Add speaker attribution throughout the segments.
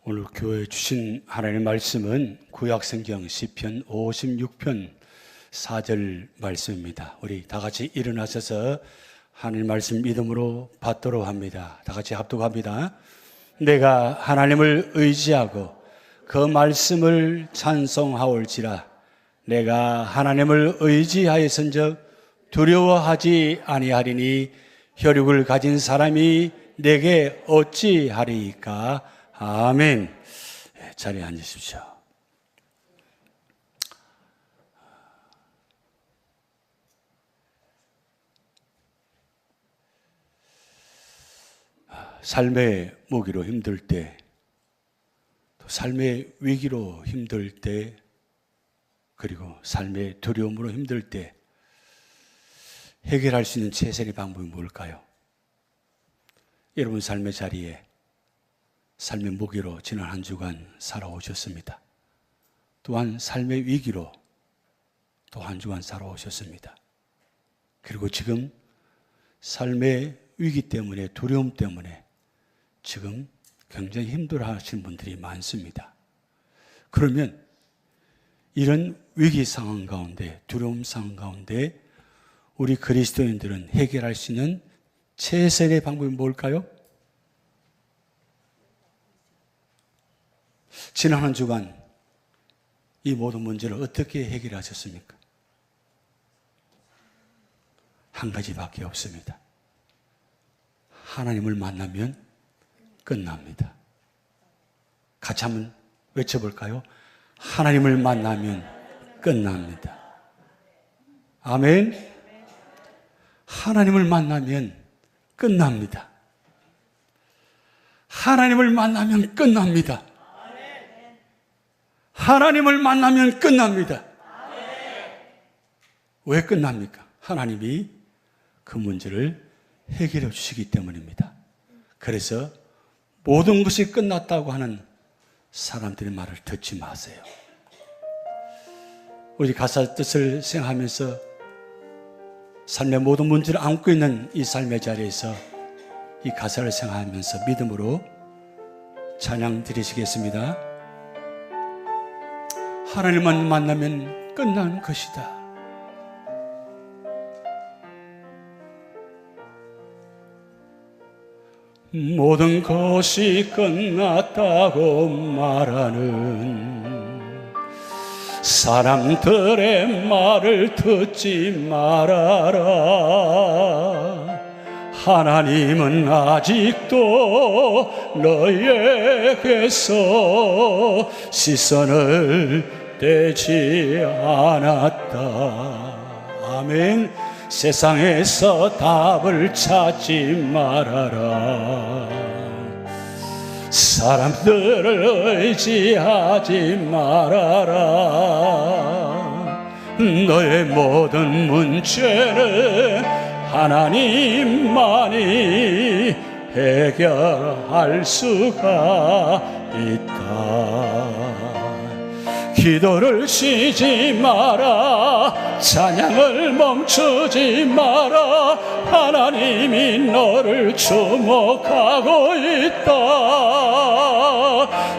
Speaker 1: 오늘 교회에 주신 하나님의 말씀은 구약성경 시편 56편 4절 말씀입니다. 우리 다 같이 일어나셔서 하나님 말씀 믿음으로 받도록 합니다. 다 같이 합독합니다. 내가 하나님을 의지하고 그 말씀을 찬송하올지라. 내가 하나님을 의지하였은즉 두려워하지 아니하리니 혈육을 가진 사람이 내게 어찌하리이까. 아멘. 자리에 앉으십시오. 삶의 무기로 힘들 때, 또 삶의 위기로 힘들 때, 그리고 삶의 두려움으로 힘들 때 해결할 수 있는 최선의 방법이 뭘까요? 여러분 삶의 자리에 삶의 무기로 지난 한 주간 살아오셨습니다. 또한 삶의 위기로 또 한 주간 살아오셨습니다. 그리고 지금 삶의 위기 때문에, 두려움 때문에 지금 굉장히 힘들어하시는 분들이 많습니다. 그러면 이런 위기 상황 가운데, 두려움 상황 가운데 우리 그리스도인들은 해결할 수 있는 최선의 방법이 뭘까요? 지난 한 주간 이 모든 문제를 어떻게 해결하셨습니까? 한 가지밖에 없습니다. 하나님을 만나면 끝납니다. 같이 한번 외쳐볼까요? 하나님을 만나면 끝납니다. 아멘. 하나님을 만나면 끝납니다. 하나님을 만나면 끝납니다. 하나님을 만나면 끝납니다. 왜 끝납니까? 하나님이 그 문제를 해결해 주시기 때문입니다. 그래서 모든 것이 끝났다고 하는 사람들의 말을 듣지 마세요. 우리 가사 뜻을 생각하면서 삶의 모든 문제를 안고 있는 이 삶의 자리에서 이 가사를 생각하면서 믿음으로 찬양 드리시겠습니다. 하나님만 만나면 끝나는 것이다. 모든 것이 끝났다고 말하는 사람들의 말을 듣지 말아라. 하나님은 아직도 너에게서 시선을 떼지 않았다. 아멘. 세상에서 답을 찾지 말아라. 사람들을 의지하지 말아라. 너의 모든 문제는 하나님만이 해결할 수가 있다. 기도를 쉬지 마라. 찬양을 멈추지 마라. 하나님이 너를 주목하고 있다.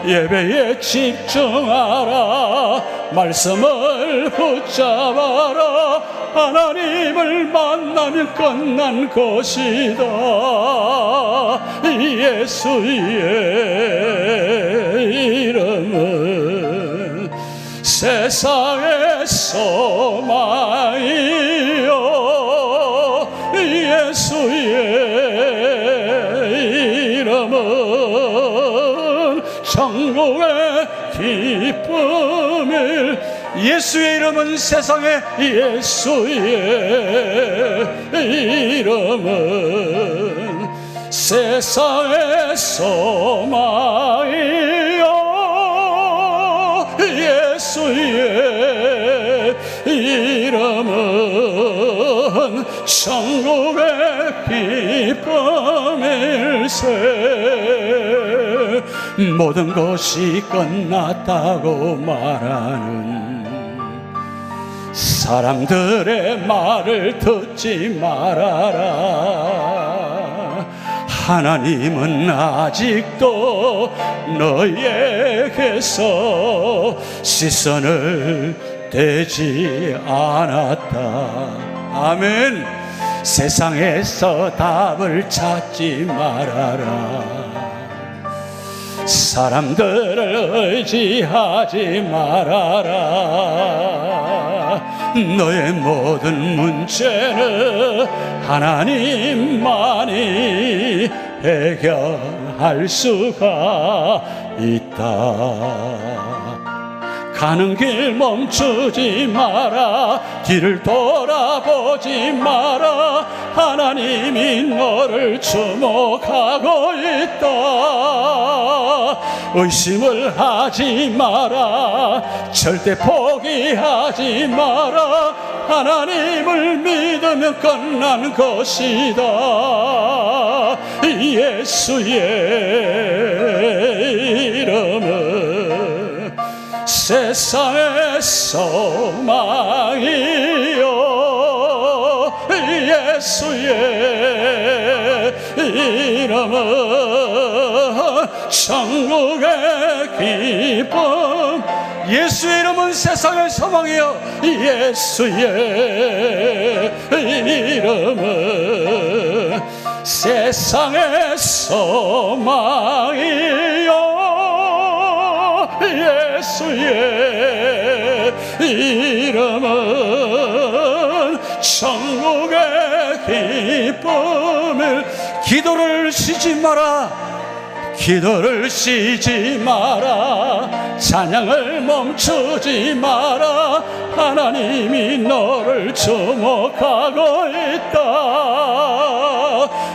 Speaker 1: 예배에 집중하라. 말씀을 붙잡아라. 하나님을 만나면 끝난 것이다. 예수의 이름은 세상의 소망이요. 예수의 이름은 천국의 기쁨일. 예수의 이름은 세상의, 예수의 이름은 세상의 소망이요. 예수의 이름은 천국의 기쁨일세. 모든 것이 끝났다고 말하는 사람들의 말을 듣지 말아라. 하나님은 아직도 너에게서 시선을 떼지 않았다. 아멘. 세상에서 답을 찾지 말아라. 사람들을 의지하지 말아라. 너의 모든 문제는 하나님만이 해결할 수가 있다. 가는 길 멈추지 마라. 뒤를 돌아보지 마라. 하나님이 너를 주목하고 있다. 의심을 하지 마라. 절대 포기하지 마라. 하나님을 믿으면 끝난 것이다. 예수의 이름은 세상의 소망이요. 예수의 이름은 천국의 기쁨. 예수의 이름은 세상의 소망이요. 예수의 이름은 세상의 소망이요. 예수의 이름은 천국의 기쁨을. 기도를 쉬지 마라. 기도를 쉬지 마라. 찬양을 멈추지 마라. 하나님이 너를 주목하고 있다.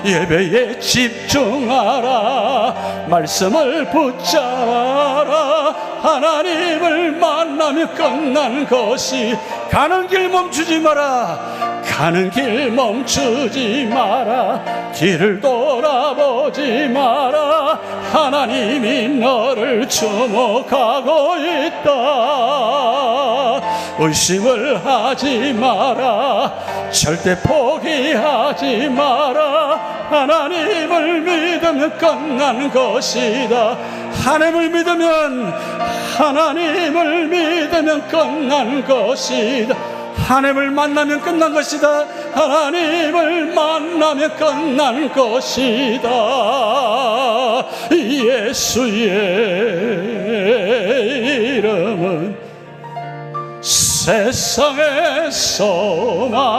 Speaker 1: 예배에 집중하라. 말씀을 붙잡아라. 하나님을 만나면 끝난 것이. 가는 길 멈추지 마라. 가는 길 멈추지 마라. 뒤를 돌아보지 마라. 하나님이 너를 주목하고 있다. 의심을 하지 마라. 절대 포기하지 마라. 하나님을 믿으면 끝난 것이다. 하나님을 믿으면 끝난 것이다. 하나님을 만나면 끝난 것이다. 하나님을 만나면 끝난 것이다. 예수의 이름은 세상의 소망이요.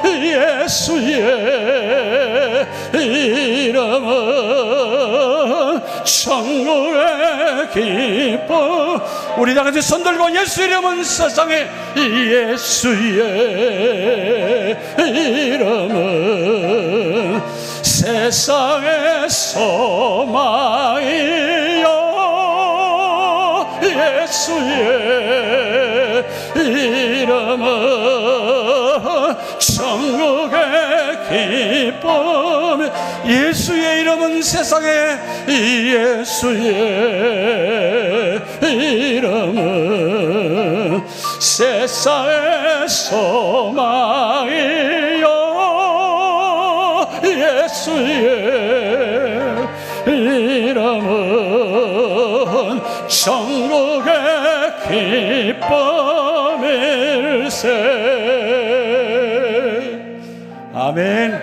Speaker 1: 예수의 이름은 천국의 기쁨. 우리 다 같이 손 들고 예수 이름은 세상에. 예수의 이름은 세상의 소망이요. 예수의 이름은 천국의 기쁨. 예수의 이름은 세상에. 예수의 이름은 세상의 소망이요. 예수의 이름은 천국의 기쁨일세. 아멘.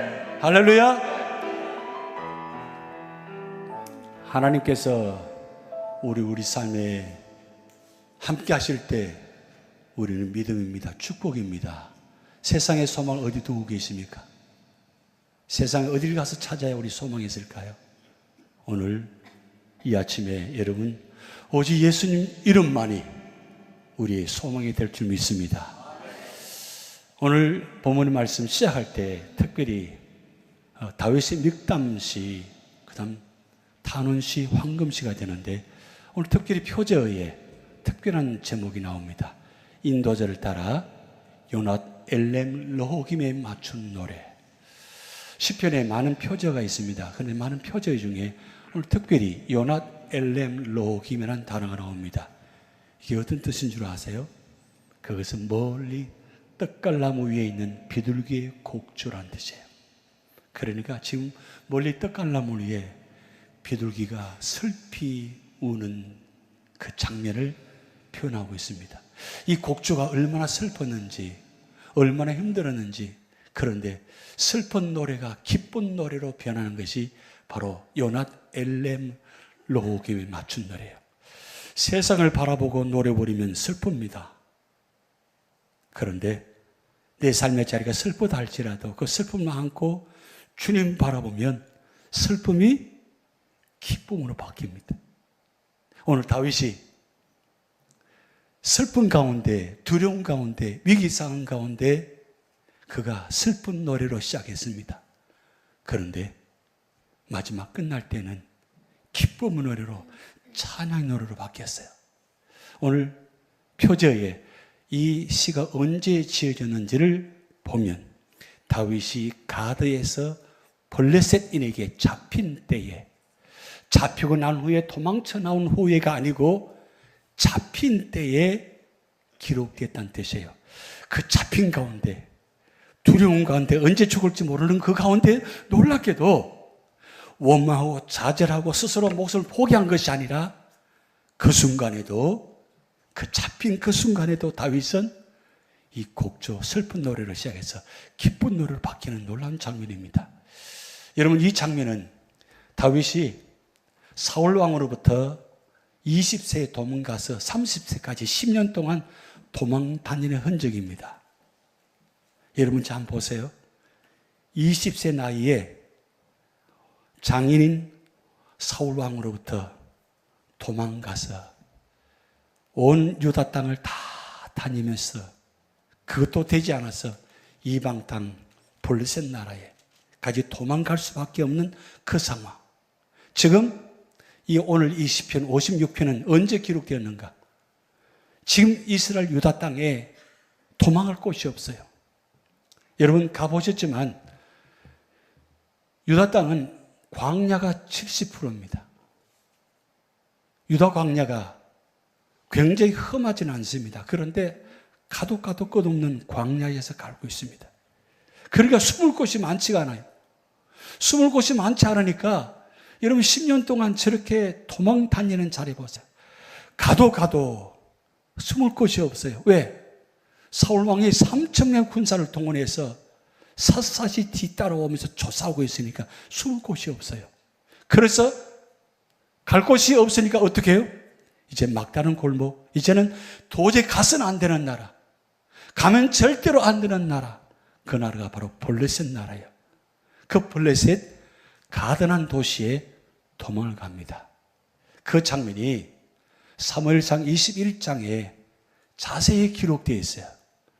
Speaker 1: 할렐루야. 하나님께서 우리 삶에 함께 하실 때 우리는 믿음입니다. 축복입니다. 세상의 소망을 어디 두고 계십니까? 세상에 어디를 가서 찾아야 우리 소망이 있을까요? 오늘 이 아침에 여러분, 오직 예수님 이름만이 우리의 소망이 될 줄 믿습니다. 오늘 본문의 말씀 시작할 때 특별히 다윗의 믹담시, 그 다음 탄원시, 황금시가 되는데 오늘 특별히 표제어에 특별한 제목이 나옵니다. 인도자를 따라 요낫 엘렘 러호김에 맞춘 노래. 시편에 많은 표제어가 있습니다. 그런데 많은 표제어 중에 오늘 특별히 요낫 엘렘 러호김이라는 단어가 나옵니다. 이게 어떤 뜻인 줄 아세요? 그것은 멀리 떡갈나무 위에 있는 비둘기의 곡조라는 뜻이에요. 그러니까 지금 멀리 떡갈나무 위에 비둘기가 슬피 우는 그 장면을 표현하고 있습니다. 이 곡조가 얼마나 슬펐는지, 얼마나 힘들었는지, 그런데 슬픈 노래가 기쁜 노래로 변하는 것이 바로 요낫 엘렘 로호김에 맞춘 노래예요. 세상을 바라보고 노래 부르면 슬픕니다. 그런데 내 삶의 자리가 슬프다 할지라도 그 슬픔을 안고 주님 바라보면 슬픔이 기쁨으로 바뀝니다. 오늘 다윗이 슬픈 가운데, 두려움 가운데, 위기 상황 가운데 그가 슬픈 노래로 시작했습니다. 그런데 마지막 끝날 때는 기쁨의 노래로, 찬양 노래로 바뀌었어요. 오늘 표제에 이 시가 언제 지어졌는지를 보면 다윗이 가드에서 블레셋인에게 잡힌 때에, 잡히고 난 후에 도망쳐 나온 후에가 아니고 잡힌 때에 기록됐다는 뜻이에요. 그 잡힌 가운데, 두려움 가운데, 언제 죽을지 모르는 그 가운데 놀랍게도 원망하고 좌절하고 스스로 목숨을 포기한 것이 아니라 그 순간에도, 그 잡힌 그 순간에도 다윗은 이 곡조, 슬픈 노래를 시작해서 기쁜 노래로 바뀌는 놀라운 장면입니다. 여러분, 이 장면은 다윗이 사울 왕으로부터 20세에 도망가서 30세까지 10년 동안 도망 다니는 흔적입니다. 여러분, 잘 한번 보세요. 20세 나이에 장인인 사울 왕으로부터 도망가서 온 유다 땅을 다 다니면서 그것도 되지 않아서 이방 땅 블레셋 나라에 까지 도망갈 수밖에 없는 그 상황. 지금 이 오늘 이 시편 56편은 언제 기록되었는가? 지금 이스라엘 유다 땅에 도망할 곳이 없어요. 여러분 가보셨지만 유다 땅은 광야가 70%입니다. 유다 광야가 굉장히 험하지는 않습니다. 그런데 가도 끝없는 광야에서 갈고 있습니다. 그러니까 숨을 곳이 많지가 않아요. 숨을 곳이 많지 않으니까 여러분 10년 동안 저렇게 도망 다니는 자리 보세요. 가도 숨을 곳이 없어요. 왜? 사울왕이 3,000명 군사를 동원해서 샅샅이 뒤따라오면서 조사하고 있으니까 숨을 곳이 없어요. 그래서 갈 곳이 없으니까 어떻게 해요? 이제 막다른 골목, 이제는 도저히 가서는 안 되는 나라, 가면 절대로 안 되는 나라, 그 나라가 바로 블레셋 나라예요. 그 블레셋 가드난 도시에 도망을 갑니다. 그 장면이 사무엘상 21장에 자세히 기록되어 있어요.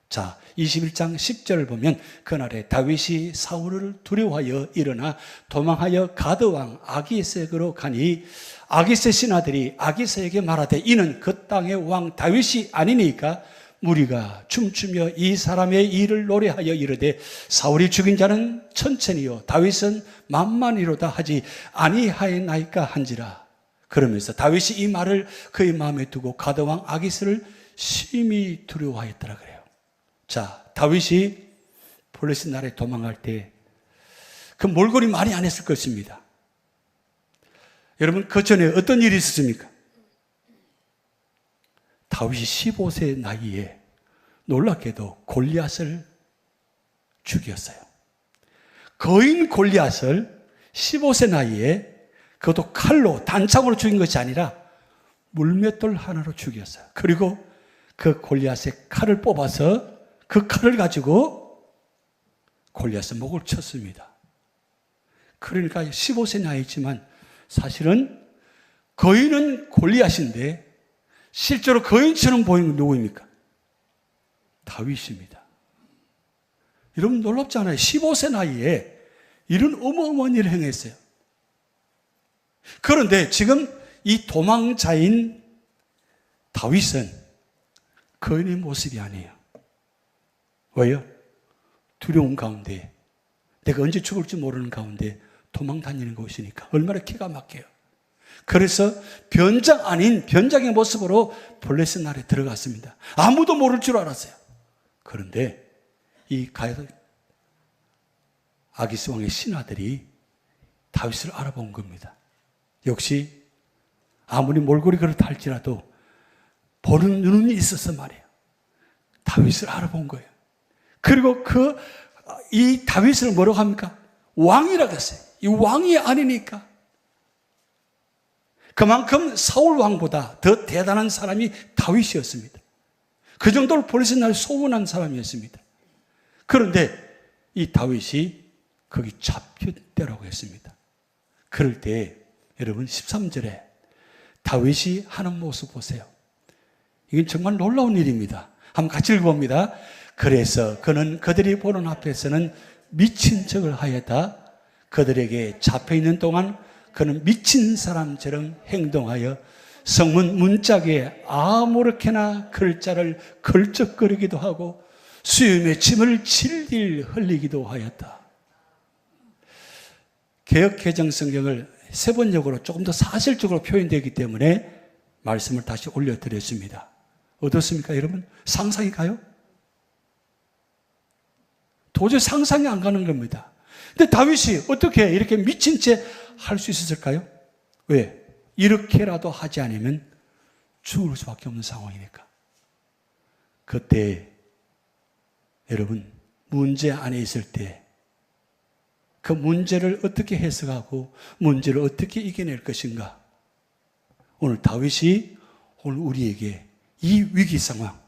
Speaker 1: 자, 21장 10절을 보면 그날에 다윗이 사울을 두려워하여 일어나 도망하여 가드왕 아기새에게로 가니 아기새 신하들이 아기새에게 말하되 이는 그 땅의 왕 다윗이 아니니까 무리가 춤추며 이 사람의 일을 노래하여 이르되 사울이 죽인 자는 천천히요 다윗은 만만히로다 하지 아니하였나이까 한지라. 그러면서 다윗이 이 말을 그의 마음에 두고 가드왕 아기새를 심히 두려워하였더라 그래요. 자, 다윗이 블레셋 나라에 도망갈 때 그 몰골이 많이 안 했을 것입니다. 여러분, 그 전에 어떤 일이 있었습니까? 다윗이 15세 나이에 놀랍게도 골리앗을 죽였어요. 거인 골리앗을 15세 나이에 그것도 칼로 단창으로 죽인 것이 아니라 물맷돌 하나로 죽였어요. 그리고 그 골리앗의 칼을 뽑아서 그 칼을 가지고 골리앗의 목을 쳤습니다. 그러니까 15세 나이지만 사실은 거인은 골리앗인데 실제로 거인처럼 보이는 건 누구입니까? 다윗입니다. 여러분 놀랍지 않아요? 15세 나이에 이런 어마어마한 일을 행했어요. 그런데 지금 이 도망자인 다윗은 거인의 모습이 아니에요. 왜요? 두려움 가운데, 내가 언제 죽을지 모르는 가운데 도망 다니는 곳이니까 얼마나 기가 막혀요. 그래서 변장 아닌 변장의 모습으로 블레셋 나라에 들어갔습니다. 아무도 모를 줄 알았어요. 그런데 이 아기스 왕의 신하들이 다윗을 알아본 겁니다. 역시 아무리 몰골이 그렇다 할지라도 보는 눈이 있어서 말이에요. 다윗을 알아본 거예요. 그리고 이 다윗을 뭐라고 합니까? 왕이라고 했어요. 이 왕이 아니니까. 그만큼 사울 왕보다 더 대단한 사람이 다윗이었습니다. 그 정도로 벌써 날 소문난 사람이었습니다. 그런데 이 다윗이 거기 잡혔다라고 했습니다. 그럴 때 여러분 13절에 다윗이 하는 모습 보세요. 이건 정말 놀라운 일입니다. 한번 같이 읽어봅니다. 그래서 그는 그들이 보는 앞에서는 미친 척을 하였다. 그들에게 잡혀있는 동안 그는 미친 사람처럼 행동하여 성문 문짝에 아무렇게나 글자를 걸쩍거리기도 하고 수염에 침을 질질 흘리기도 하였다. 개역개정성경을 세번역으로 조금 더 사실적으로 표현되기 때문에 말씀을 다시 올려드렸습니다. 어떻습니까, 여러분? 상상이 가요? 도저히 상상이 안 가는 겁니다. 근데 다윗이 어떻게 이렇게 미친 채 할 수 있었을까요? 왜? 이렇게라도 하지 않으면 죽을 수밖에 없는 상황이니까. 그때 여러분 문제 안에 있을 때 그 문제를 어떻게 해석하고 문제를 어떻게 이겨낼 것인가. 오늘 다윗이 오늘 우리에게 이 위기 상황,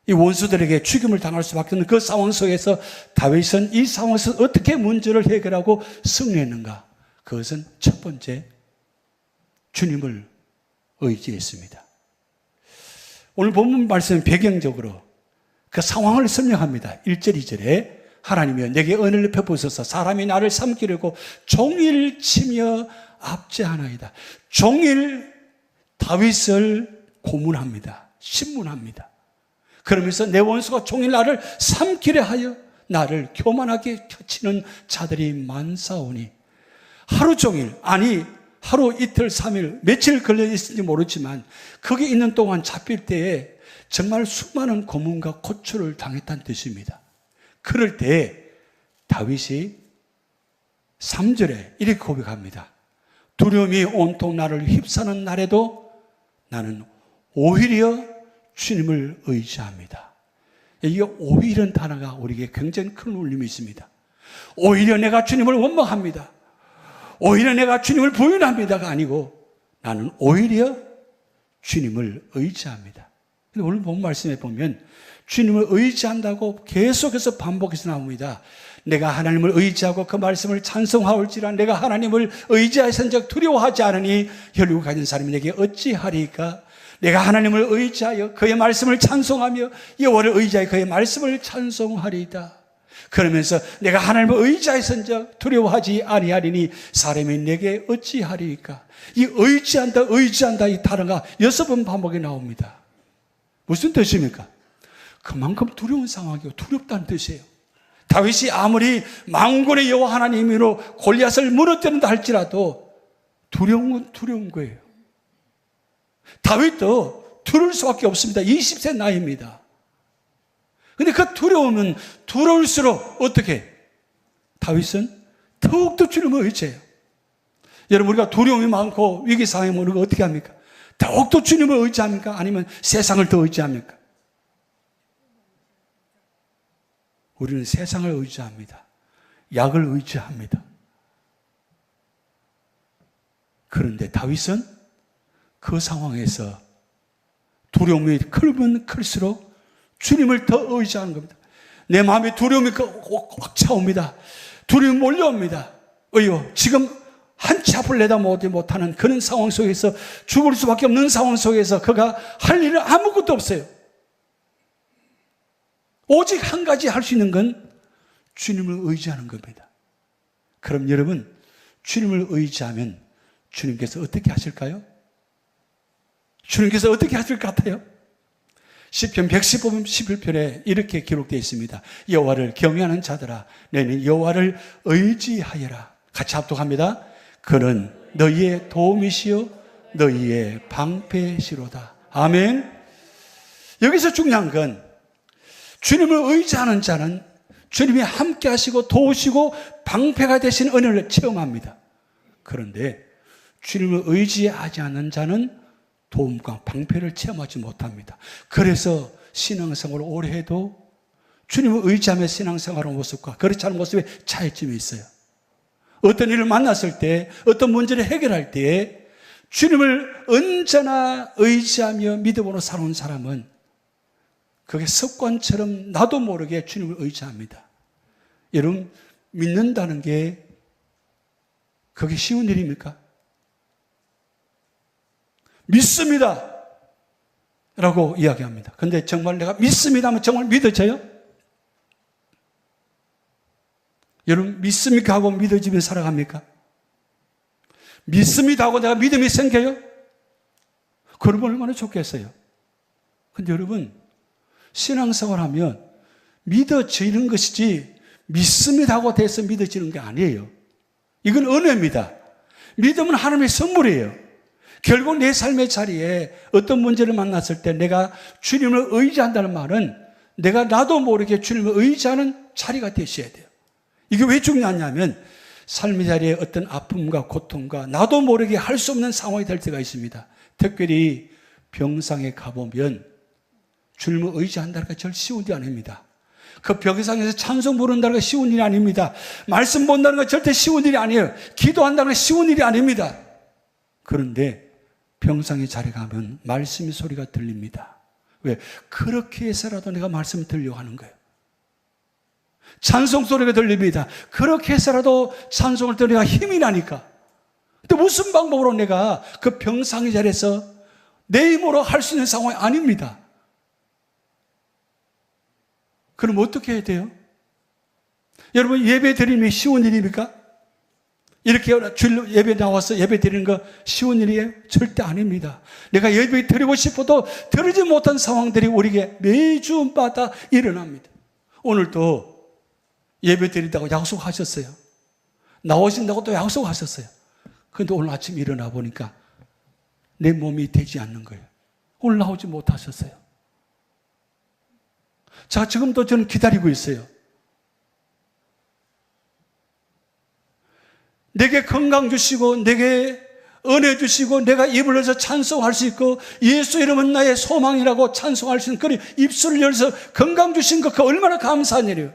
Speaker 1: 이 원수들에게 죽임을 당할 수밖에 없는 그 상황 속에서 다윗은 이 상황에서 어떻게 문제를 해결하고 승리했는가. 그것은 첫 번째 주님을 의지했습니다. 오늘 본문 말씀 배경적으로 그 상황을 설명합니다. 1절 2절에 하나님이여 내게 은혜를 베푸소서. 사람이 나를 삼키려고 종일 치며 압제하나이다. 종일 다윗을 고문합니다. 신문합니다. 그러면서 내 원수가 종일 나를 삼키려 하여 나를 교만하게 켜치는 자들이 많사오니. 하루 종일, 아니 하루 이틀 3일 며칠 걸려 있을지 모르지만 거기 있는 동안 잡힐 때에 정말 수많은 고문과 고초를 당했다는 뜻입니다. 그럴 때 다윗이 3절에 이렇게 고백합니다. 두려움이 온통 나를 휩싸는 날에도 나는 오히려 주님을 의지합니다. 이 오히려는 단어가 우리에게 굉장히 큰 울림이 있습니다. 오히려 내가 주님을 원망합니다. 오히려 내가 주님을 부인합니다가 아니고 나는 오히려 주님을 의지합니다. 근데 오늘 본 말씀에 보면 주님을 의지한다고 계속해서 반복해서 나옵니다. 내가 하나님을 의지하고 그 말씀을 찬송하올지라 내가 하나님을 의지하였은즉 두려워하지 않으니 혈육을 가진 사람이 내게 어찌하리까. 내가 하나님을 의지하여 그의 말씀을 찬송하며 여호와를 의지하여 그의 말씀을 찬송하리이다. 그러면서 내가 하나님을 의지하였은즉 두려워하지 아니하리니 사람이 내게 어찌하리까. 이 의지한다 이 단어가 6번 반복에 나옵니다. 무슨 뜻입니까? 그만큼 두려운 상황이고 두렵다는 뜻이에요. 다윗이 아무리 만군의 여호와 하나님으로 골리앗을 무너뜨린다 할지라도 두려운 건 두려운 거예요. 다윗도 두려울 수밖에 없습니다. 20세 나이입니다. 근데 그 두려움은 두려울수록 어떻게? 다윗은 더욱더 주님을 의지해요. 여러분 우리가 두려움이 많고 위기 상황에 우리가 어떻게 합니까? 더욱더 주님을 의지합니까? 아니면 세상을 더 의지합니까? 우리는 세상을 의지합니다. 약을 의지합니다. 그런데 다윗은 그 상황에서 두려움이 크면 클수록 주님을 더 의지하는 겁니다. 내 마음에 두려움이 꽉 차옵니다. 두려움이 몰려옵니다. 지금 한치 앞을 내다보지 못하는 그런 상황 속에서 죽을 수밖에 없는 상황 속에서 그가 할 일은 아무것도 없어요. 오직 한 가지 할 수 있는 건 주님을 의지하는 겁니다. 그럼 여러분 주님을 의지하면 주님께서 어떻게 하실까요? 주님께서 어떻게 하실 것 같아요? 시편 115편 11편에 이렇게 기록되어 있습니다. 여호와를 경외하는 자들아 너희는 여호와를 의지하여라. 같이 합독합니다. 그는 너희의 도움이시요 너희의 방패시로다. 아멘. 여기서 중요한 건 주님을 의지하는 자는 주님이 함께 하시고 도우시고 방패가 되신 은혜를 체험합니다. 그런데 주님을 의지하지 않는 자는 도움과 방패를 체험하지 못합니다. 그래서 신앙생활을 오래 해도 주님을 의지하며 신앙생활하는 모습과 그렇지 않은 모습에 차이점이 있어요. 어떤 일을 만났을 때, 어떤 문제를 해결할 때 주님을 언제나 의지하며 믿음으로 살아온 사람은 그게 습관처럼 나도 모르게 주님을 의지합니다. 여러분, 믿는다는 게 그게 쉬운 일입니까? 믿습니다 라고 이야기합니다. 근데 정말 내가 믿습니다 하면 정말 믿어져요? 여러분, 믿습니까 하고 믿어지면 살아갑니까? 믿습니다 하고 내가 믿음이 생겨요? 그러면 얼마나 좋겠어요. 근데 여러분, 신앙생활 하면 믿어지는 것이지 믿습니다 하고 돼서 믿어지는 게 아니에요. 이건 은혜입니다. 믿음은 하나님의 선물이에요. 결국 내 삶의 자리에 어떤 문제를 만났을 때 내가 주님을 의지한다는 말은 내가 나도 모르게 주님을 의지하는 자리가 되셔야 돼요. 이게 왜 중요하냐면 삶의 자리에 어떤 아픔과 고통과 나도 모르게 할 수 없는 상황이 될 때가 있습니다. 특별히 병상에 가보면 주님을 의지한다는 게 절 쉬운 일이 아닙니다. 그 병상에서 찬송 부른다는 게 쉬운 일이 아닙니다. 말씀 본다는 건 절대 쉬운 일이 아니에요. 기도한다는 게 쉬운 일이 아닙니다. 그런데 병상의 자리에 가면 말씀의 소리가 들립니다. 왜? 그렇게 해서라도 내가 말씀을 들려고 하는 거예요. 찬송 소리가 들립니다. 그렇게 해서라도 찬송을 들으니까 힘이 나니까. 근데 무슨 방법으로 내가 그 병상의 자리에서 내 힘으로 할 수 있는 상황이 아닙니다. 그럼 어떻게 해야 돼요? 여러분, 예배 드림이 쉬운 일입니까? 이렇게 주일 예배 나와서 예배 드리는 거 쉬운 일이에요? 절대 아닙니다. 내가 예배 드리고 싶어도 드리지 못한 상황들이 우리에게 매주마다 일어납니다. 오늘도 예배 드린다고 약속하셨어요. 나오신다고 또 약속하셨어요. 그런데 오늘 아침 일어나 보니까 내 몸이 되지 않는 거예요. 오늘 나오지 못하셨어요. 자, 지금도 저는 기다리고 있어요. 내게 건강 주시고 내게 은혜 주시고 내가 입을 열어서 찬송할 수 있고 예수 이름은 나의 소망이라고 찬송할 수 있는 그런 입술을 열어서 건강 주신 거 그 얼마나 감사한 일이에요.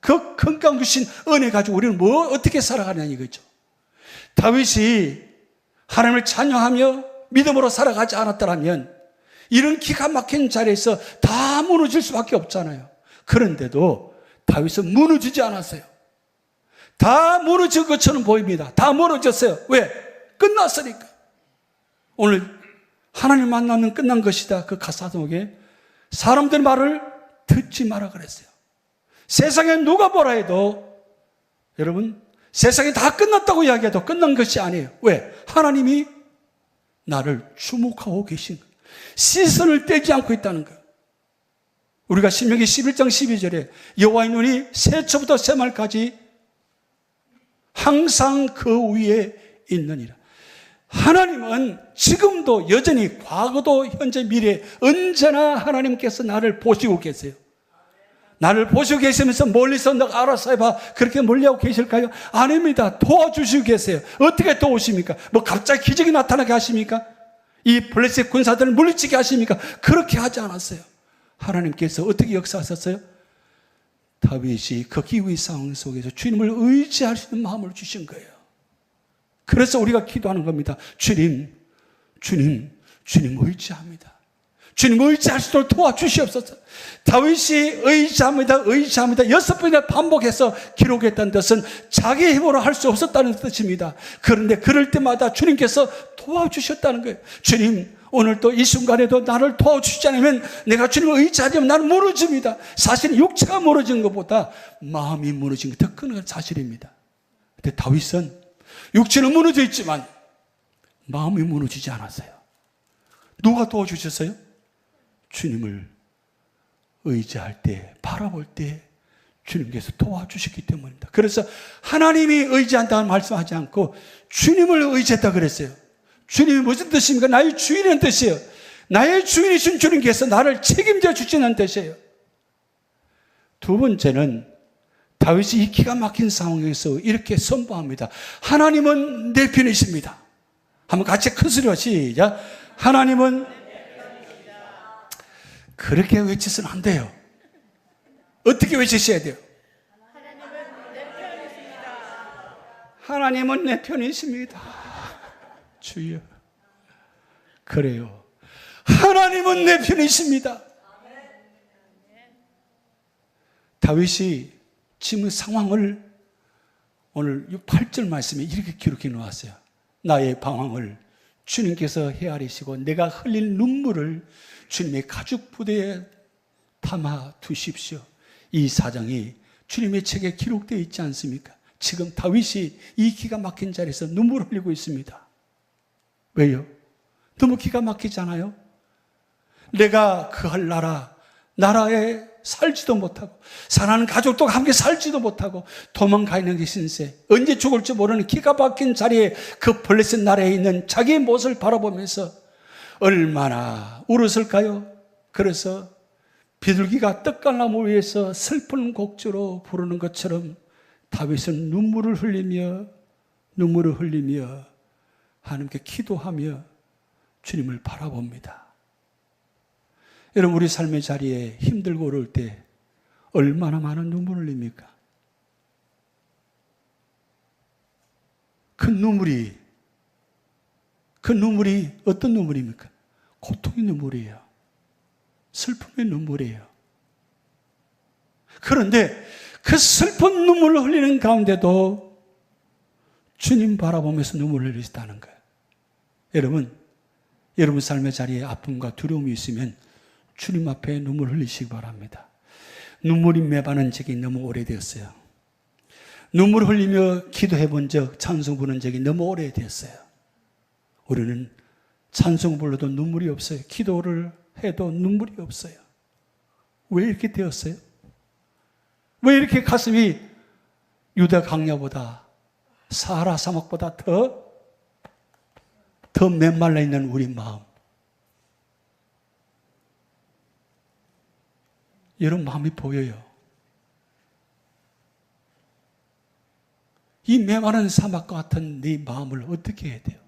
Speaker 1: 그 건강 주신 은혜 가지고 우리는 뭐 어떻게 살아가냐 이거죠. 다윗이 하나님을 찬양하며 믿음으로 살아가지 않았더라면 이런 기가 막힌 자리에서 다 무너질 수밖에 없잖아요. 그런데도 다윗은 무너지지 않았어요. 다 무너진 것처럼 보입니다. 다 무너졌어요. 왜? 끝났으니까. 오늘 하나님 만나면 끝난 것이다. 그 가사 속에 사람들 말을 듣지 마라 그랬어요. 세상에 누가 뭐라 해도 여러분 세상이 다 끝났다고 이야기해도 끝난 것이 아니에요. 왜? 하나님이 나를 주목하고 계신 거예요. 시선을 떼지 않고 있다는 거예요. 우리가 신명기 11장 12절에 여호와의 눈이 새초부터 새말까지 항상 그 위에 있느니라. 하나님은 지금도 여전히 과거도 현재 미래 언제나 하나님께서 나를 보시고 계세요. 나를 보시고 계시면서 멀리서 너 알아서 해봐 그렇게 멀리하고 계실까요? 아닙니다. 도와주시고 계세요. 어떻게 도우십니까? 뭐 갑자기 기적이 나타나게 하십니까? 이 블레셋 군사들을 물리치게 하십니까? 그렇게 하지 않았어요. 하나님께서 어떻게 역사하셨어요? 다윗이 그 기후의 상황 속에서 주님을 의지할 수 있는 마음을 주신 거예요. 그래서 우리가 기도하는 겁니다. 주님 의지합니다. 주님 의지할 수 있도록 도와주시옵소서. 다윗이 의지합니다. 6번이나 반복해서 기록했다는 뜻은 자기 힘으로 할 수 없었다는 뜻입니다. 그런데 그럴 때마다 주님께서 도와주셨다는 거예요. 주님, 오늘도 이 순간에도 나를 도와주시지 않으면 내가 주님을 의지하지 않으면 나는 무너집니다. 사실 육체가 무너진 것보다 마음이 무너진 게 더 큰 사실입니다. 근데 다윗은 육체는 무너져 있지만 마음이 무너지지 않았어요. 누가 도와주셨어요? 주님을 의지할 때, 바라볼 때 주님께서 도와주셨기 때문입니다. 그래서 하나님이 의지한다는 말씀하지 않고 주님을 의지했다 그랬어요. 주님이 무슨 뜻입니까? 나의 주인이라는 뜻이에요. 나의 주인이신 주님께서 나를 책임져 주시는 뜻이에요. 두 번째는 다윗이 이 기가 막힌 상황에서 이렇게 선포합니다. 하나님은 내 편이십니다. 한번 같이 큰 소리로 시작. 하나님은 그렇게 외치서는 안 돼요. 어떻게 외치셔야 돼요? 하나님은 내 편이십니다. 주여. 그래요. 하나님은 내 편이십니다. 다윗이 지금 상황을 오늘 8절 말씀에 이렇게 기록해 놓았어요. 나의 방황을 주님께서 헤아리시고 내가 흘린 눈물을 주님의 가죽 부대에 담아 두십시오. 이 사정이 주님의 책에 기록되어 있지 않습니까? 지금 다윗이 이 기가 막힌 자리에서 눈물을 흘리고 있습니다. 왜요? 너무 기가 막히잖아요. 내가 그할 나라에 살지도 못하고 사랑하는 가족도 함께 살지도 못하고 도망가 있는 게 신세, 언제 죽을지 모르는 기가 막힌 자리에 그 블레셋 나라에 있는 자기의 모습을 바라보면서 얼마나 울었을까요? 그래서 비둘기가 떡갈나무 위에서 슬픈 곡조로 부르는 것처럼 다윗은 눈물을 흘리며 하나님께 기도하며 주님을 바라봅니다. 여러분, 우리 삶의 자리에 힘들고 어려울 때 얼마나 많은 눈물을 흘립니까? 그 눈물이 어떤 눈물입니까? 고통의 눈물이에요. 슬픔의 눈물이에요. 그런데 그 슬픈 눈물을 흘리는 가운데도 주님 바라보면서 눈물을 흘리시다는 거예요. 여러분 삶의 자리에 아픔과 두려움이 있으면 주님 앞에 눈물 흘리시기 바랍니다. 눈물이 매바는 적이 너무 오래되었어요. 눈물 흘리며 기도해 본 적, 찬송 부른 적이 너무 오래되었어요. 우리는 찬송 불러도 눈물이 없어요. 기도를 해도 눈물이 없어요. 왜 이렇게 되었어요? 왜 이렇게 가슴이 유다 강야보다 사하라 사막보다 더 메말라 있는 우리 마음. 여러분 마음이 보여요. 이 메마른 사막과 같은 네 마음을 어떻게 해야 돼요?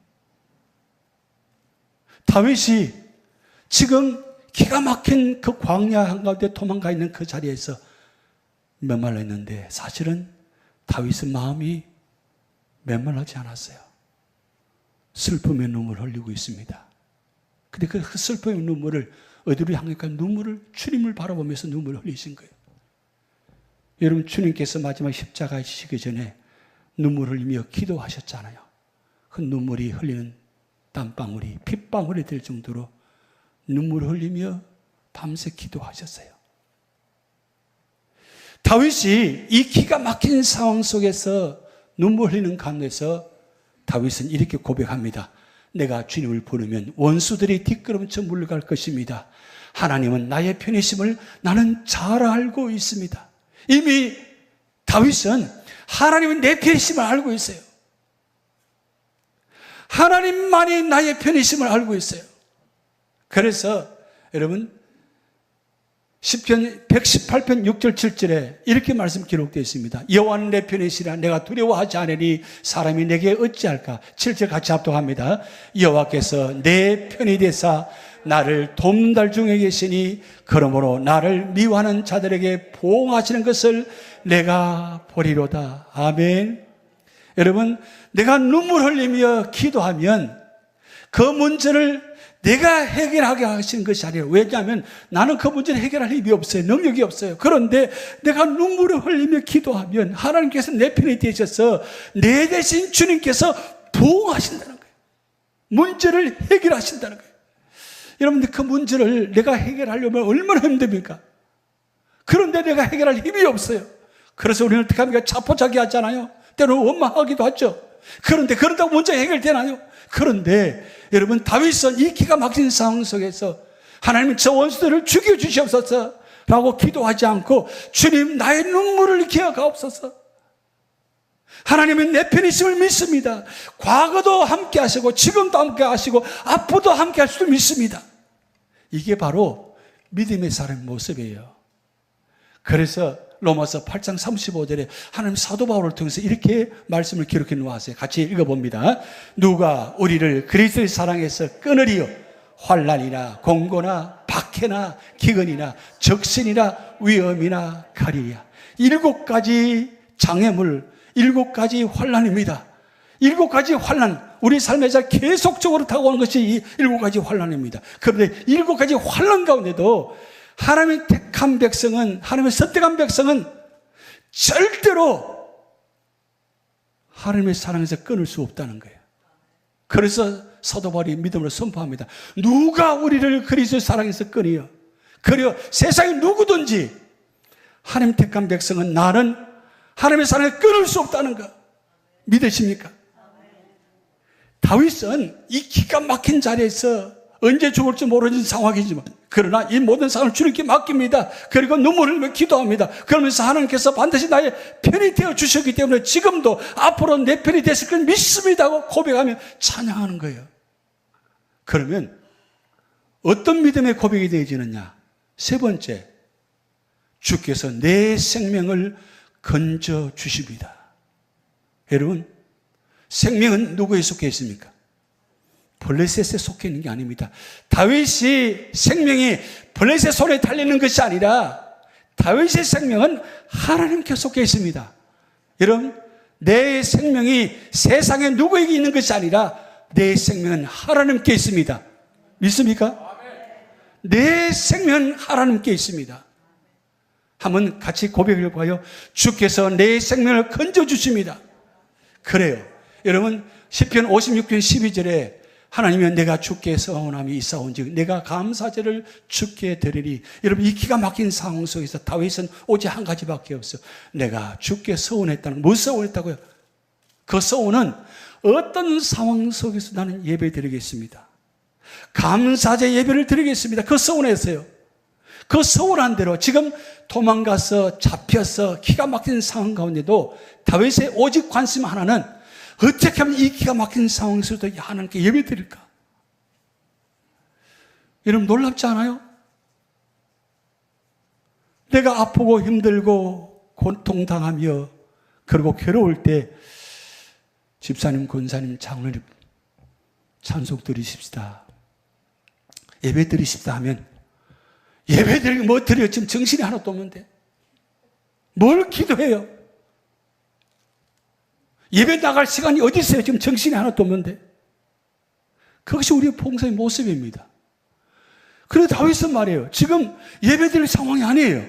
Speaker 1: 다윗이 지금 기가 막힌 그 광야 한가운데 도망가 있는 그 자리에서 메말라 있는데 사실은 다윗의 마음이 메말라지 않았어요. 슬픔의 눈물을 흘리고 있습니다. 근데 그 슬픔의 눈물을 어디로 향할까? 주님을 바라보면서 눈물을 흘리신 거예요. 여러분, 주님께서 마지막 십자가에 지시기 전에 눈물을 흘리며 기도하셨잖아요. 그 눈물이 흘리는 땀방울이 핏방울이 될 정도로 눈물을 흘리며 밤새 기도하셨어요. 다윗이 이 기가 막힌 상황 속에서 눈물 흘리는 가운데서 다윗은 이렇게 고백합니다. 내가 주님을 부르면 원수들이 뒷걸음쳐 물러갈 것입니다. 하나님은 나의 편이심을 나는 잘 알고 있습니다. 이미 다윗은 하나님은 내 편이심을 알고 있어요. 하나님만이 나의 편이심을 알고 있어요. 그래서 여러분 시편 118편 6절 7절에 이렇게 말씀 기록되어 있습니다. 여호와는 내 편이시라 내가 두려워하지 않으니 사람이 내게 어찌할까. 7절 같이 합독합니다. 여호와께서 내 편이 되사 나를 돕는 중에 계시니 그러므로 나를 미워하는 자들에게 보응하시는 것을 내가 보리로다. 아멘. 여러분, 내가 눈물 흘리며 기도하면 그 문제를 내가 해결하게 하시는 것이 아니에요. 왜냐하면 나는 그 문제를 해결할 힘이 없어요. 능력이 없어요. 그런데 내가 눈물을 흘리며 기도하면 하나님께서 내 편이 되셔서 내 대신 주님께서 보응하신다는 거예요. 문제를 해결하신다는 거예요. 여러분들 그 문제를 내가 해결하려면 얼마나 힘듭니까? 그런데 내가 해결할 힘이 없어요. 그래서 우리는 어떻게 합니까? 자포자기 하잖아요. 때로는 원망하기도 하죠. 그런데 그런다고 문제 해결되나요? 그런데 여러분 다윗은 이 기가 막힌 상황 속에서 하나님 저 원수들을 죽여주시옵소서 라고 기도하지 않고 주님 나의 눈물을 기억하옵소서. 하나님은 내 편이심을 믿습니다. 과거도 함께 하시고 지금도 함께 하시고 앞으로도 함께 할 수도 믿습니다. 이게 바로 믿음의 사람의 모습이에요. 그래서 로마서 8장 35절에 하나님 사도 바울을 통해서 이렇게 말씀을 기록해 놓았어요. 같이 읽어봅니다. 누가 우리를 그리스도의 사랑에서 끊으리요? 환난이나 공고나 박해나 기근이나 적신이나 위험이나 가리랴. 7가지 장애물, 7가지 환난입니다. 7가지 환난, 우리 삶에서 계속적으로 다가오는 것이 이 7가지 환난입니다. 그런데 7가지 환난 가운데도 하나님의 택한 백성은, 하나님의 선택한 백성은 절대로 하나님의 사랑에서 끊을 수 없다는 거예요. 그래서 사도 바울이 믿음으로 선포합니다. 누가 우리를 그리스도의 사랑에서 끊이요? 그리고 세상에 누구든지 하나님 택한 백성은 나는 하나님의 사랑에 끊을 수 없다는 거 믿으십니까? 다윗은 이 기가 막힌 자리에서 언제 죽을지 모르는 상황이지만 그러나 이 모든 상황을 주님께 맡깁니다. 그리고 눈물을 흘리며 기도합니다. 그러면서 하나님께서 반드시 나의 편이 되어 주셨기 때문에 지금도 앞으로 내 편이 됐을 걸 믿습니다 하고 고백하며 찬양하는 거예요. 그러면 어떤 믿음의 고백이 되어지느냐? 세 번째, 주께서 내 생명을 건져 주십니다. 여러분, 생명은 누구에 속해 있습니까? 블레셋에 속해 있는 게 아닙니다. 다윗이 생명이 블레셋 손에 달리는 것이 아니라 다윗의 생명은 하나님께 속해 있습니다. 여러분, 내 생명이 세상에 누구에게 있는 것이 아니라 내 생명은 하나님께 있습니다. 믿습니까? 내 생명은 하나님께 있습니다. 한번 같이 고백을 봐요. 주께서 내 생명을 건져주십니다. 그래요. 여러분, 시편 56편 12절에 하나님은 내가 주께 서원함이 있사온즉 내가 감사제를 주께 드리리. 여러분, 이 기가 막힌 상황 속에서 다윗은 오직 한 가지밖에 없어요. 내가 주께 서원했다는, 뭐 서원했다고요? 그 서원은 어떤 상황 속에서 나는 예배 드리겠습니다. 감사제 예배를 드리겠습니다. 그 서원했어요. 그 서운한 대로 지금 도망가서 잡혀서 기가 막힌 상황 가운데도 다윗의 오직 관심 하나는 어떻게 하면 이 기가 막힌 상황에서도 하나님께 예배 드릴까? 여러분, 놀랍지 않아요? 내가 아프고 힘들고 고통당하며 그리고 괴로울 때 집사님, 권사님, 장로님 찬송 드리십시다, 예배 드리십시다 하면 예배 드리고 뭐 드려요? 지금 정신이 하나도 없는데 뭘 기도해요? 예배 나갈 시간이 어디 있어요? 지금 정신이 하나도 없는데. 그것이 우리의 봉사의 모습입니다. 그런데 다윗은 말이에요, 지금 예배 드릴 상황이 아니에요.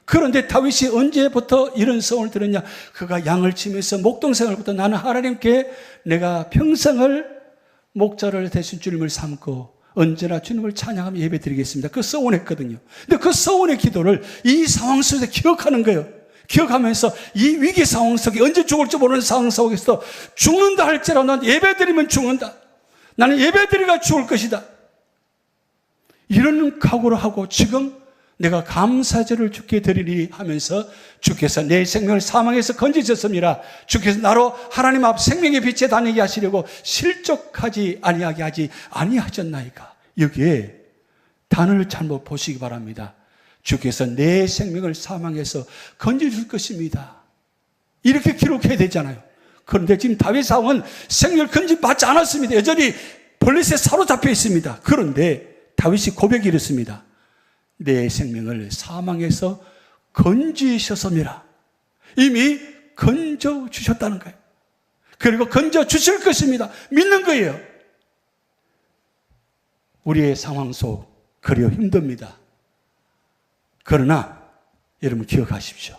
Speaker 1: 그런데 다윗이 언제부터 이런 소원을 들었냐? 그가 양을 치면서 목동생활부터 나는 하나님께 내가 평생을 목자를 대신 주님을 삼고 언제나 주님을 찬양하며 예배 드리겠습니다. 그 서원했거든요. 근데 그 서원의 기도를 이 상황 속에서 기억하는 거예요. 기억하면서 이 위기 상황 속에 언제 죽을지 모르는 상황 속에서 죽는다 할지라도 난 예배 드리면 죽는다. 나는 예배 드리가 죽을 것이다. 이런 각오를 하고 지금 내가 감사제를 주께 드리리 하면서 주께서 내 생명을 사망에서 건지셨습니다. 주께서 나로 하나님 앞 생명의 빛에 다니게 하시려고 실족하지 아니하게 하지 아니하셨나이까. 여기에 단어를 잘못 보시기 바랍니다. 주께서 내 생명을 사망에서 건져줄 것입니다. 이렇게 기록해야 되잖아요. 그런데 지금 다윗 상황은 생명을 건져받지 않았습니다. 여전히 블레셋에 사로잡혀 있습니다. 그런데 다윗이 고백이 이렇습니다. 내 생명을 사망에서 건지셨습니다. 이미 건져주셨다는 거예요. 그리고 건져주실 것입니다. 믿는 거예요. 우리의 상황 속 그리워 힘듭니다. 그러나 여러분 기억하십시오.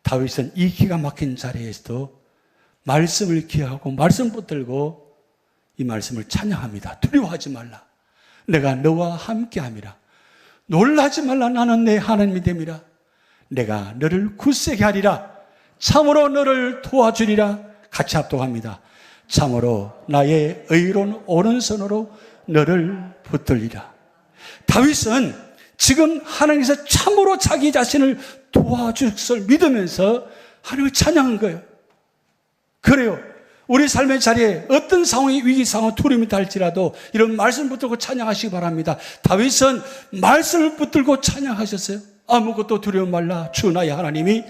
Speaker 1: 다윗은 이 기가 막힌 자리에서도 말씀을 기억하고 말씀 붙들고 이 말씀을 찬양합니다. 두려워하지 말라. 내가 너와 함께함이라. 놀라지 말라. 나는 내 하나님이 됨이라. 내가 너를 굳세게 하리라. 참으로 너를 도와주리라. 같이 합독합니다. 참으로 나의 의로운 오른손으로 너를 붙들리라. 다윗은 지금 하나님께서 참으로 자기 자신을 도와줄 것을 믿으면서 하나님을 찬양한 거예요. 그래요. 우리 삶의 자리에 어떤 상황이 위기 상황 두려움이 달지라도 이런 말씀을 붙들고 찬양하시기 바랍니다. 다윗은 말씀을 붙들고 찬양하셨어요. 아무것도 두려워 말라. 주 나의 하나님이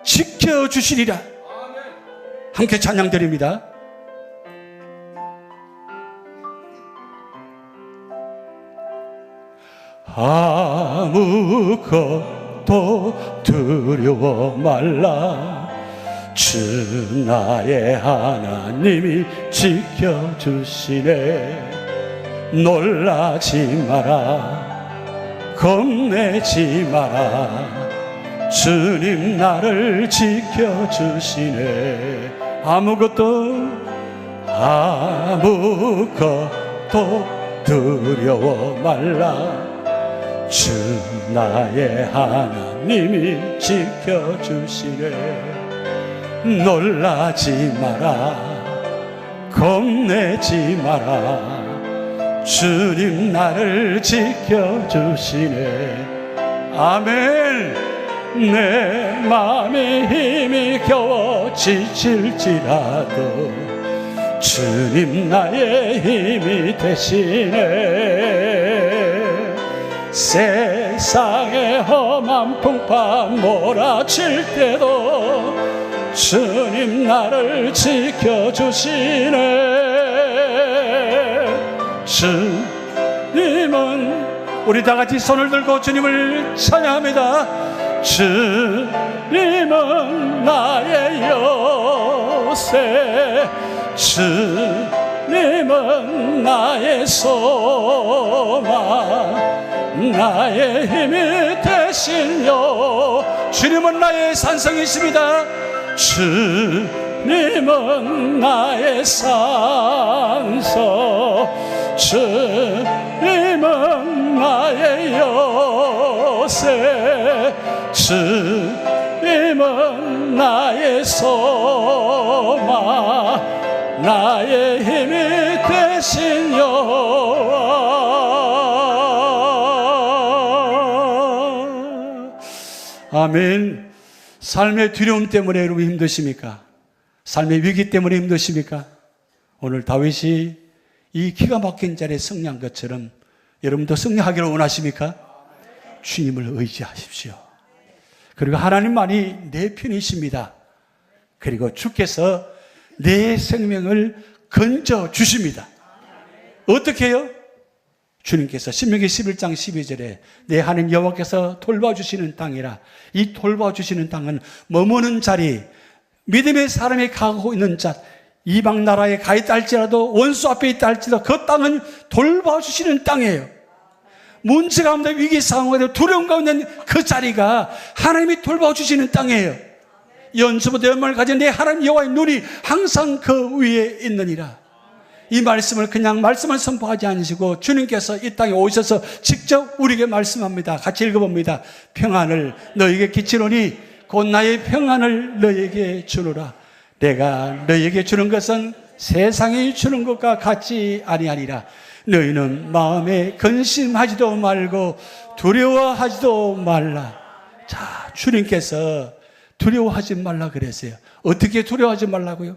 Speaker 1: 지켜주시리라. 함께 찬양 드립니다. 아무것도 두려워 말라. 주 나의 하나님이 지켜주시네. 놀라지 마라, 겁내지 마라. 주님 나를 지켜주시네. 아무것도 두려워 말라. 주 나의 하나님이 지켜주시네. 놀라지 마라, 겁내지 마라. 주님 나를 지켜주시네. 아멘. 내 마음의 힘이 겨워 지칠지라도 주님 나의 힘이 되시네. 세상의 험한 풍파 몰아칠 때도 주님 나를 지켜주시네. 주님은, 우리 다 같이 손을 들고 주님을 찬양합니다. 주님은 나의 요새, 주님은 나의 소망, 나의 힘이 되시며. 주님은 나의 산성이십니다. 주님은 나의 산성, 주님은 나의 요새, 주님은 나의 소망, 나의 힘이 되신 여호와. 아멘. 삶의 두려움 때문에 여러분 힘드십니까? 삶의 위기 때문에 힘드십니까? 오늘 다윗이 이 기가 막힌 자리에 승리한 것처럼 여러분도 승리하기를 원하십니까? 주님을 의지하십시오. 그리고 하나님만이 내 편이십니다. 그리고 주께서 내 생명을 건져 주십니다. 어떻게 해요? 주님께서 신명기 11장 12절에 내 하나님 여호와께서 돌봐주시는 땅이라. 이 돌봐주시는 땅은 머무는 자리, 믿음의 사람이 가고 있는 자, 이방 나라에 가 있다 할지라도, 원수 앞에 있다 할지라도 그 땅은 돌봐주시는 땅이에요. 문제 가운데, 위기 상황에 두려움 가운데 그 자리가 하나님이 돌봐주시는 땅이에요. 연수부터 연말을 가진 내 하나님 여호와의 눈이 항상 그 위에 있느니라. 이 말씀을 그냥 말씀을 선포하지 않으시고 주님께서 이 땅에 오셔서 직접 우리에게 말씀합니다. 같이 읽어봅니다. 평안을 너에게 끼치노니 곧 나의 평안을 너에게 주노라. 내가 너에게 주는 것은 세상이 주는 것과 같지 아니하니라. 너희는 마음에 근심하지도 말고 두려워하지도 말라. 자, 주님께서 두려워하지 말라 그랬어요. 어떻게 두려워하지 말라고요?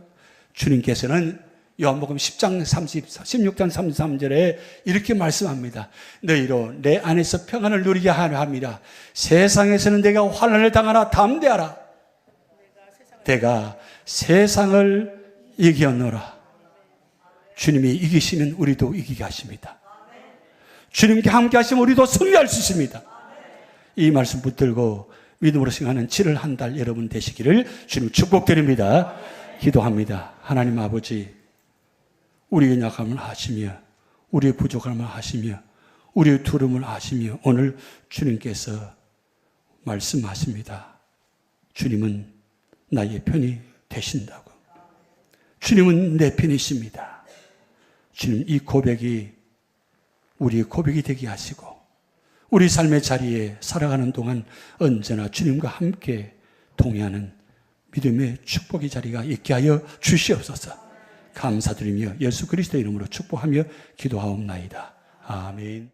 Speaker 1: 주님께서는 요한복음 16장 33절에 이렇게 말씀합니다. 너희로 내 안에서 평안을 누리게 하려 합니다. 세상에서는 내가 환난을 당하나 담대하라. 내가 세상을 이겼노라. 주님이 이기시면 우리도 이기게 하십니다. 주님께 함께 하시면 우리도 승리할 수 있습니다. 이 말씀 붙들고 믿음으로 승하는 7월 한 달 여러분 되시기를 주님 축복드립니다. 기도합니다. 하나님 아버지, 우리의 약함을 아시며 우리의 부족함을 아시며 우리의 두려움을 아시며 오늘 주님께서 말씀하십니다. 주님은 나의 편이 되신다고. 주님은 내 편이십니다. 주님, 이 고백이 우리의 고백이 되게 하시고 우리 삶의 자리에 살아가는 동안 언제나 주님과 함께 동행하는 믿음의 축복의 자리가 있게 하여 주시옵소서. 감사드리며 예수 그리스도의 이름으로 축복하며 기도하옵나이다. 아멘.